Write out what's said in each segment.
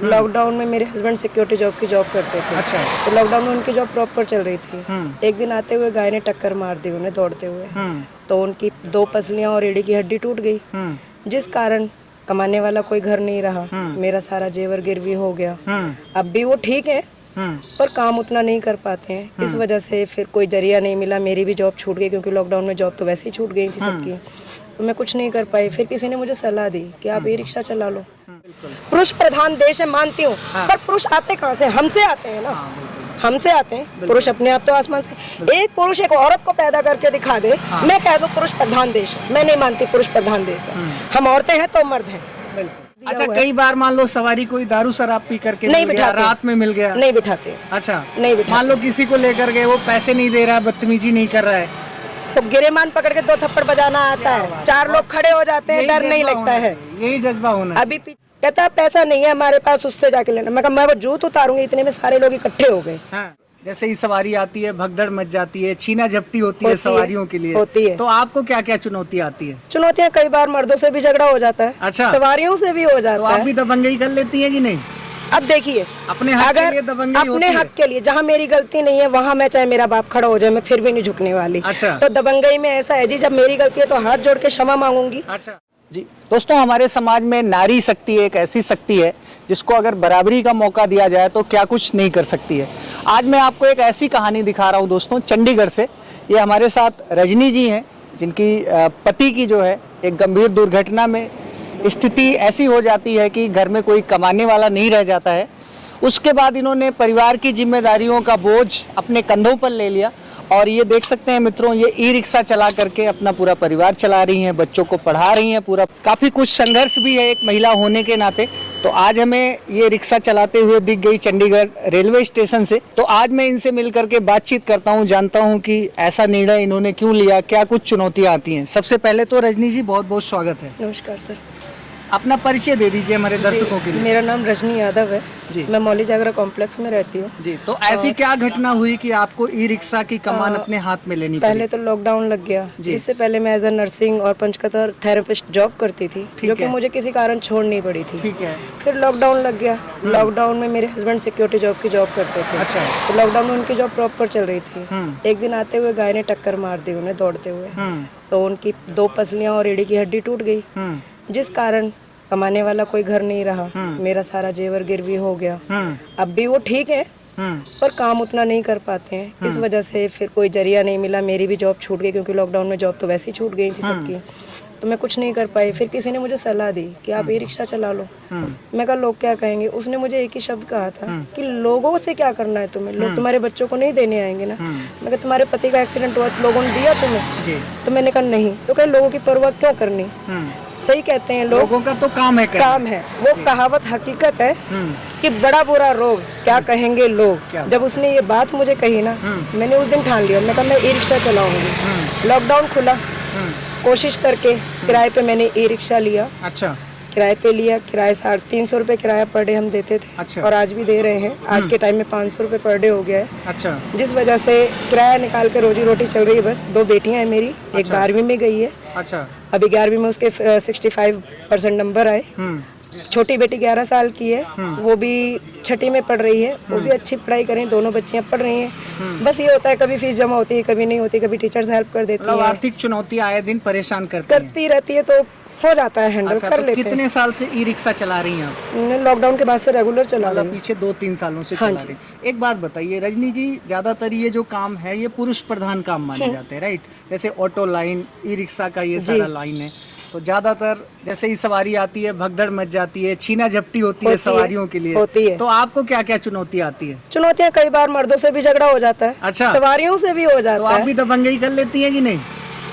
Lockdown में मेरे husband security job की जॉब करते थे। अच्छा। तो लॉकडाउन में उनकी जॉब प्रॉपर चल रही थी। एक दिन आते हुए गाय ने टक्कर मार दी उन्हें दौड़ते हुए, तो उनकी 2 पसलियां और रीढ़ की हड्डी टूट गई, जिस कारण कमाने वाला कोई घर नहीं रहा। मेरा सारा जेवर गिरवी हो गया। अब भी वो ठीक है पर काम उतना नहीं कर पाते हैं। इस वजह से फिर कोई जरिया नहीं मिला, मेरी भी जॉब छूट गई क्योंकि लॉकडाउन में जॉब तो वैसे ही छूट गई थी सबकी। तो मैं कुछ नहीं कर पाई। फिर किसी ने मुझे सलाह दी कि आप ई रिक्शा चला लो। पुरुष प्रधान देश है मानती हूँ, पर पुरुष आते कहाँ से? हमसे आते हैं ना, हमसे आते हैं। पुरुष अपने आप तो आसमान से, एक पुरुष एक औरत को पैदा करके दिखा दे, मैं कह दूं पुरुष प्रधान देश है। मैं नहीं मानती पुरुष प्रधान देश है। हम औरतें हैं तो मर्द हैं। अच्छा, कई बार मान लो सवारी कोई दारू शराब पी करके नहीं मिल गया, बिठाते, रात में मिल गया, नहीं बिठाते। अच्छा, नहीं बिठाते। मान लो किसी को लेकर गए, वो पैसे नहीं दे रहा है, बदतमीजी नहीं कर रहा है, तो गिरेमान पकड़ के 2 थप्पड़ बजाना आता है, 4 लोग खड़े हो जाते हैं, डर नहीं लगता है। यही जज्बा होना। अभी कहता पैसा नहीं है हमारे पास, उससे जाके लेना। मैं कहा मैं वो जूत उतारूंगी, इतने में सारे लोग इकट्ठे हो गए। हाँ। जैसे ही सवारी आती है, भगदड़ मच जाती है, छीना झपटी होती है सवारियों के लिए, होती है। तो आपको क्या क्या चुनौती आती है? चुनौतियाँ कई बार मर्दों से भी झगड़ा हो जाता है, अच्छा, सवारियों से भी हो जाता तो आप भी दबंगई कर लेती है कि नहीं? अब देखिए, अपने हक के लिए दबंगई होती अपने है? हक के लिए, जहाँ मेरी गलती नहीं है वहाँ मैं चाहे मेरा बाप खड़ा हो जाए, मैं फिर भी नहीं झुकने वाली। अच्छा। तो दबंगई में ऐसा है जी, जब मेरी गलती है तो हाथ जोड़ के क्षमा मांगूंगी। अच्छा जी। दोस्तों, हमारे समाज में नारी शक्ति एक ऐसी शक्ति है जिसको अगर बराबरी का मौका दिया जाए तो क्या कुछ नहीं कर सकती है। आज मैं आपको एक ऐसी कहानी दिखा रहा हूँ दोस्तों, चंडीगढ़ से। ये हमारे साथ रजनी जी हैं, जिनकी पति की जो है एक गंभीर दुर्घटना में स्थिति ऐसी हो जाती है कि घर में कोई कमाने वाला नहीं रह जाता है। उसके बाद इन्होंने परिवार की जिम्मेदारियों का बोझ अपने कंधों पर ले लिया और ये देख सकते हैं मित्रों, ये ई रिक्शा चला करके अपना पूरा परिवार चला रही हैं, बच्चों को पढ़ा रही हैं। पूरा काफ़ी कुछ संघर्ष भी है एक महिला होने के नाते। तो आज हमें ये रिक्शा चलाते हुए दिख गई चंडीगढ़ रेलवे स्टेशन से। तो आज मैं इनसे मिल करके बातचीत करता हूँ, जानता हूँ कि ऐसा निर्णय इन्होंने क्यों लिया, क्या कुछ चुनौतियाँ आती हैं। सबसे पहले तो रजनी जी, बहुत बहुत स्वागत है। नमस्कार सर। अपना परिचय दे दीजिए हमारे दर्शकों के लिए। मेरा नाम रजनी यादव है जी। मैं मौली जागरा कॉम्प्लेक्स में रहती हूँ जी। तो ऐसी क्या घटना हुई कि आपको ई रिक्शा की कमान अपने हाथ में लेनी पड़ी? पहले तो लॉकडाउन लग गया। इससे पहले मैं एज ए नर्सिंग और पंचकर्ता थेरेपिस्ट जॉब करती थी, जो कि मुझे किसी कारण छोड़नी पड़ी थी। ठीक है। फिर लॉकडाउन लग गया। लॉकडाउन में मेरे हस्बैंड सिक्योरिटी जॉब की जॉब करते थे। अच्छा। तो लॉकडाउन में उनकी जॉब प्रॉपर चल रही थी। एक दिन आते हुए गाय ने टक्कर मार दी उन्हें दौड़ते हुए, तो उनकी 2 पसलियां और रीढ़ की हड्डी टूट गई, जिस कारण कमाने वाला कोई घर नहीं रहा। मेरा सारा जेवर गिरवी हो गया। अब भी वो ठीक है पर काम उतना नहीं कर पाते हैं। इस वजह से फिर कोई जरिया नहीं मिला, मेरी भी जॉब छूट गई क्योंकि लॉकडाउन में जॉब तो वैसे ही छूट गई थी सबकी। तो मैं कुछ नहीं कर पाई। फिर किसी ने मुझे सलाह दी कि आप ई रिक्शा चला लो। मैं कहा लोग क्या कहेंगे। उसने मुझे एक ही शब्द कहा था कि लोगों से क्या करना है तुम्हें, लोग तुम्हारे बच्चों को नहीं देने आएंगे ना। मैं कहा तुम्हारे पति का एक्सीडेंट हुआ तो लोगों ने दिया तुम्हें? तो मैंने कहा नहीं। तो कहे लोगों की परवाह क्यों करनी। सही कहते हैं लोगों का तो काम है, काम है। वो कहावत हकीकत है कि बड़ा बुरा रोग क्या कहेंगे लोग। जब उसने ये बात मुझे कही ना, मैंने उस दिन ठान लिया, मैं कहा मैं ई रिक्शा चलाऊंगी। लॉकडाउन खुला, कोशिश करके किराए पे मैंने ई रिक्शा लिया। अच्छा। किराए पे लिया। किराए 350 रुपए किराया पर डे हम देते थे। अच्छा। और आज भी दे रहे हैं। आज के टाइम में 500 रुपए पर डे हो गया है। अच्छा। जिस वजह से किराया निकाल के रोजी रोटी चल रही है। बस 2 बेटियां हैं मेरी। एक 12वीं में गई है। अच्छा। अभी 11वीं में उसके 65% नंबर आए। छोटी बेटी 11 साल की है, वो भी 6ठी में पढ़ रही है। वो भी अच्छी पढ़ाई कर रही है, दोनों बच्चियां पढ़ रही हैं। बस ये होता है कभी फीस जमा होती है, कभी नहीं होती, कभी टीचर्स हेल्प कर देती हैं। आर्थिक चुनौती आए दिन परेशान करती रहती है, तो हो जाता है हैंडल। अच्छा, कर तो लेते हैं। कितने साल से ई रिक्शा चला रही हैं आप? लॉकडाउन के बाद से रेगुलर चला रही हूं। पीछे 2-3 सालों से चला रही। एक बात बताइए रजनी जी, ज्यादातर ये जो काम है ये पुरुष प्रधान काम माने जाते हैं, राइट? जैसे ऑटो लाइन, ई रिक्शा का ये सारा लाइन है, तो ज्यादातर जैसे ही सवारी आती है भगदड़ मच जाती है, छीना झपटी होती है सवारियों के लिए, होती है। तो आपको क्या क्या चुनौती आती है? चुनौतियाँ कई बार मर्दों से भी झगड़ा हो जाता है। अच्छा। सवारियों से भी हो जाता है। तो आप भी दबंगई कर लेती है कि नहीं?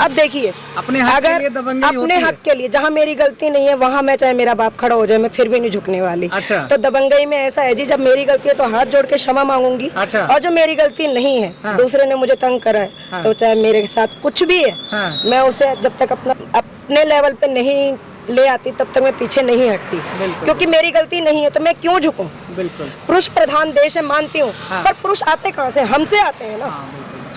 अब देखिए, अपने हक के लिए दबंगई होती है। अपने हक के लिए, जहाँ मेरी गलती नहीं है वहाँ मैं चाहे मेरा बाप खड़ा हो जाए, मैं फिर भी नहीं झुकने वाली। अच्छा। तो दबंगई में ऐसा है जी, जब मेरी गलती है तो हाथ जोड़ के क्षमा मांगूंगी। अच्छा। और जो मेरी गलती नहीं है, दूसरे ने मुझे तंग करा है, तो चाहे मेरे साथ कुछ भी है, मैं उसे जब तक अपने लेवल पे नहीं ले आती तब तक मैं पीछे नहीं हटती, क्योंकि मेरी गलती नहीं है तो मैं क्यों झुकूं। बिल्कुल। पुरुष प्रधान देश है मानती हूँ, पर पुरुष आते कहाँ से? हमसे आते हैं ना।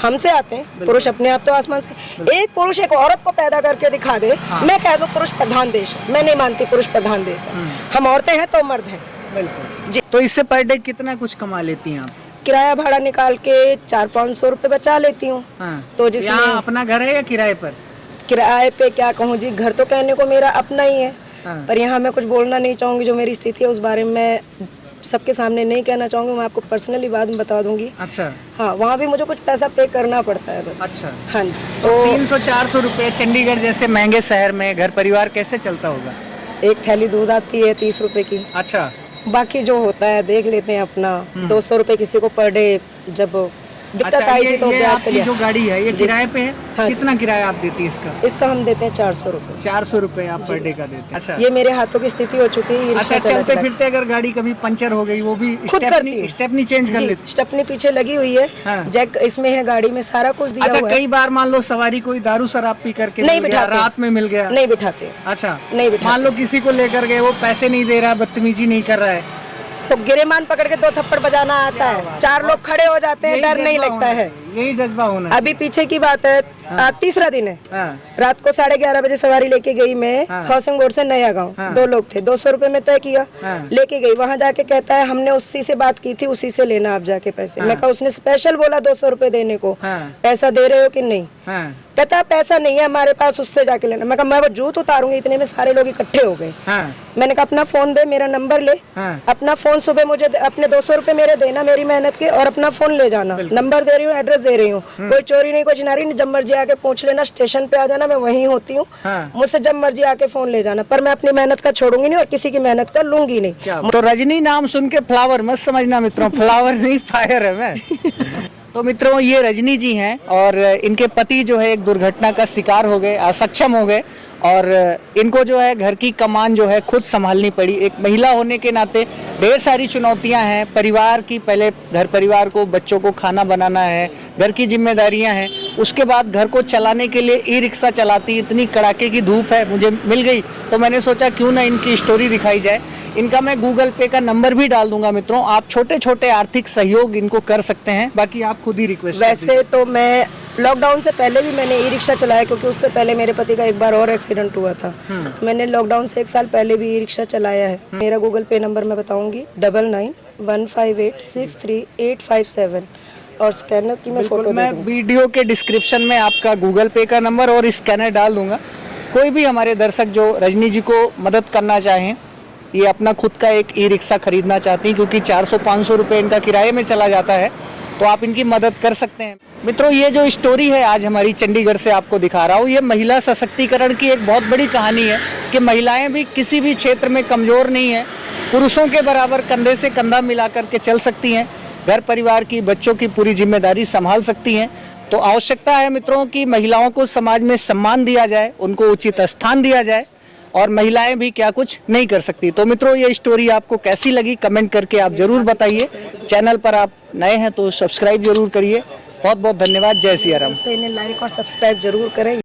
हमसे आते हैं। पुरुष अपने आप तो आसमान से, एक पुरुष एक औरत को पैदा करके दिखा दे, मैं कह दूं पुरुष प्रधान देश है। मैं नहीं मानती पुरुष प्रधान देश है। हम औरतें हैं तो मर्द हैं। बिल्कुल जी। तो इससे पर डे कितना कुछ कमा लेती हैं आप? किराया भाड़ा निकाल के 400-500 रुपए बचा लेती हूँ। हाँ। तो जिसमें यहाँ अपना घर है या किराए पर? किराए पे क्या कहूँ जी, घर तो कहने को मेरा अपना ही है, हाँ। पर यहाँ मैं कुछ बोलना नहीं चाहूँगी। जो मेरी स्थिति है उस बारे में मैं सबके सामने नहीं कहना चाहूँगी, मैं आपको पर्सनली बाद में बता दूंगी। अच्छा। हाँ, वहाँ भी मुझे कुछ पैसा पे करना पड़ता है बस। अच्छा। हाँ जी। तो तो 300-400 रुपए चंडीगढ़ जैसे महंगे शहर में घर परिवार कैसे चलता होगा? एक थैली दूध आती है 30 रुपए की, अच्छा। बाकी जो होता है देख लेते हैं अपना। 200 रुपए किसी को पर डे जब दिक्कत अच्छा, आई ये, थी तो ये ब्याज पे आपकी लिया। जो गाड़ी है ये जी। किराए पे है? हाँ जी। कितना किराया आप देती है इसका? इसका हम देते हैं 400 रुपए। 400 रुपए आप पर डे का देते हैं। अच्छा। ये मेरे हाथों की स्थिति हो चुकी है। ये रिक्शा अच्छा, चला चलते चला के। फिरते अगर गाड़ी कभी पंचर हो गई वो भी खुद करती हूँ। स्टेपनी चेंज कर जी, लेती? स्टेपनी पीछे लगी हुई है, हाँ। जैक इसमें है, गाड़ी में सारा कुछ दिया अच्छा, हुआ है। कई बार मान लो सवारी कोई दारू शराब पी करके नहीं मिल गया, बिठाते। रात में मिल गया। नहीं बिठाते। अच्छा, नहीं बिठाते। मान लो किसी को लेकर गए, वो पैसे नहीं दे रहा, बदतमीजी नहीं कर रहा है, तो गिरेमान पकड़ के 2 थप्पड़ बजाना आता है, 4 लोग खड़े हो जाते हैं, यही डर नहीं जज्बा लगता होना है। चाहिए, यही जज्बा होना अभी पीछे की बात है, तीसरा दिन है। हाँ। रात को 11:30 बजे सवारी लेके गई मैं, हाँ। हाउसिंग बोर्ड से नया गांव। हाँ। 2 लोग थे, 200 रुपए में तय किया, हाँ। लेके गई। वहां जाके कहता है हमने उसी से बात की थी, उसी से लेना आप जाके पैसे। मैं कहा उसने स्पेशल बोला 200 रुपए देने को, हाँ। पैसा दे रहे हो कि नहीं? हाँ। कहता पैसा नहीं है हमारे पास, उससे जाके लेना। मैं कहा मैं वो जूत उतारूंगी। इतने में सारे लोग इकट्ठे हो गए। हाँ। मैंने कहा अपना फोन दे, मेरा नंबर ले। हाँ। अपना फोन सुबह मुझे अपने 200 रुपए मेरे देना, मेरी मेहनत के, और अपना फोन ले जाना। नंबर दे रही हूँ, एड्रेस दे रही हूँ, कोई चोरी नहीं, कोई चिनारी नहीं। जब मर्जी आके पूछ लेना, स्टेशन पे आ जाना, मैं वहीं होती हूँ। हाँ। मुझसे जब मर्जी आके फोन ले जाना, पर मैं अपनी मेहनत का छोड़ूंगी नहीं और किसी की मेहनत का लूंगी नहीं। तो रजनी नाम सुन के फ्लावर मत समझना मित्रों, फ्लावर नहीं फायर है मैं। तो मित्रों ये रजनी जी हैं और इनके पति जो है एक दुर्घटना का शिकार हो गए, असक्षम हो गए, और इनको जो है घर की कमान जो है खुद संभालनी पड़ी। एक महिला होने के नाते ढेर सारी चुनौतियां हैं परिवार की। पहले घर परिवार को, बच्चों को खाना बनाना है, घर की जिम्मेदारियां हैं, उसके बाद घर को चलाने के लिए ई रिक्शा चलाती। इतनी कड़ाके की धूप है, मुझे मिल गई तो मैंने सोचा क्यों ना इनकी स्टोरी दिखाई जाए। इनका मैं गूगल पे का नंबर भी डाल दूंगा मित्रों, आप छोटे छोटे आर्थिक सहयोग इनको कर सकते हैं, बाकी आप खुद ही रिक्वेस्ट। वैसे तो मैं लॉकडाउन से पहले भी मैंने ई रिक्शा चलाया, क्योंकि उससे पहले मेरे पति का एक बार और एक्सीडेंट हुआ था। तो मैंने लॉकडाउन से 1 साल पहले भी ई रिक्शा चलाया है। मेरा गूगल पे नंबर मैं बताऊंगी 9915863857, और स्कैनर की मैं फोटो मैं वीडियो के डिस्क्रिप्शन में आपका गूगल पे का नंबर और स्कैनर डाल दूंगा। कोई भी हमारे दर्शक जो रजनी जी को मदद करना चाहें, ये अपना खुद का एक ई रिक्शा खरीदना चाहती हैं, क्योंकि 400-500 रुपये इनका किराए में चला जाता है, तो आप इनकी मदद कर सकते हैं। मित्रों ये जो स्टोरी है आज हमारी चंडीगढ़ से आपको दिखा रहा हूँ, ये महिला सशक्तिकरण की एक बहुत बड़ी कहानी है कि महिलाएं भी किसी भी क्षेत्र में कमज़ोर नहीं है, पुरुषों के बराबर कंधे से कंधा मिला करके चल सकती हैं, घर परिवार की, बच्चों की पूरी जिम्मेदारी संभाल सकती हैं। तो आवश्यकता है मित्रों कि महिलाओं को समाज में सम्मान दिया जाए, उनको उचित स्थान दिया जाए, और महिलाएं भी क्या कुछ नहीं कर सकती। तो मित्रों ये स्टोरी आपको कैसी लगी कमेंट करके आप जरूर बताइए। चैनल पर आप नए हैं तो सब्सक्राइब जरूर करिए। बहुत बहुत धन्यवाद। जय सिया राम। इन्हें लाइक और सब्सक्राइब जरूर करें।